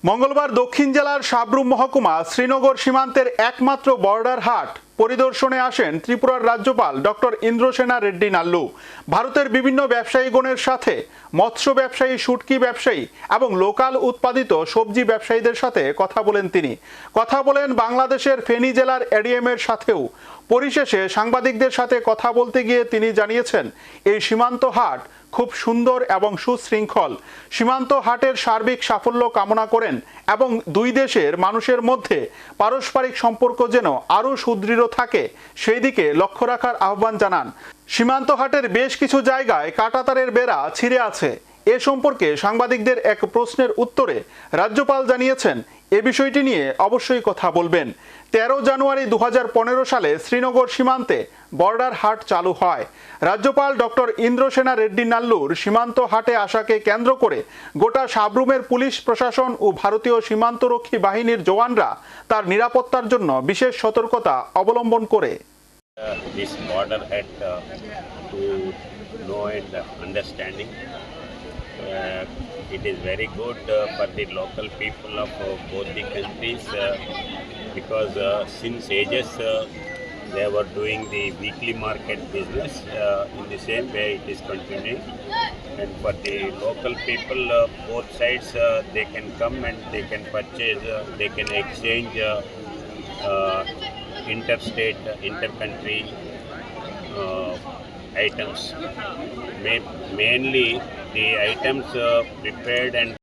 মঙ্গলবার দক্ষিণ জেলার সাবরুম মহকুমা শ্রীনগর সীমান্তের একমাত্র বর্ডার হাট পরিদর্শনে আসেন ত্রিপুরার রাজ্যপাল ডক্টর ইন্দ্রসেনা রেড্ডি নাল্লু। ভারতের বিভিন্ন ব্যবসায়ীগণের সাথে মৎস্য ব্যবসায়ী, শুটকি ব্যবসায়ী এবং লোকাল উৎপাদিত সবজি ব্যবসায়ীদের সাথে কথা বলেন তিনি। কথা বলেন বাংলাদেশের ফেনী জেলার এডিএমের সাথেও। পরিশেষে সাংবাদিকদের সাথে কথা বলতে গিয়ে তিনি জানিয়েছেন, এই সীমান্ত হাট খুব সুন্দর এবং সুশৃঙ্খল। সীমান্ত হাটের সার্বিক সাফল্য কামনা করেন এবং দুই দেশের মানুষের মধ্যে পারস্পরিক সম্পর্ক যেন আরও সুদৃঢ় থাকে সেই দিকে লক্ষ্য রাখার আহ্বান জানান। সীমান্ত হাটের বেশ কিছু জায়গায় কাঁটাতারের বেড়া ছিঁড়ে আছে। এ সম্পর্কে সাংবাদিকদের এক প্রশ্নের উত্তরে রাজ্যপাল জানিয়েছেন, এ বিষয়টি নিয়ে অবশ্যই কথা বলবেন। 13 জানুয়ারি 2015 সালে শ্রীনগর সীমান্তে বর্ডার হাট চালু হয়। রাজ্যপাল ডক্টর ইন্দ্রসেনা রেড্ডি নাল্লুর সীমান্ত হাটে আসাকে কেন্দ্র করে গোটা সাবরুমের পুলিশ প্রশাসন ও ভারতীয় সীমান্তরক্ষী বাহিনীর জওয়ানরা তার নিরাপত্তার জন্য বিশেষ সতর্কতা অবলম্বন করে। This border had to know and understanding. It is very good for the local people of both the countries because since ages they were doing the weekly market business. In the same way it is continuing, and for the local people both sides they can come and they can purchase, they can exchange interstate, intercountry items. Mainly the items prepared and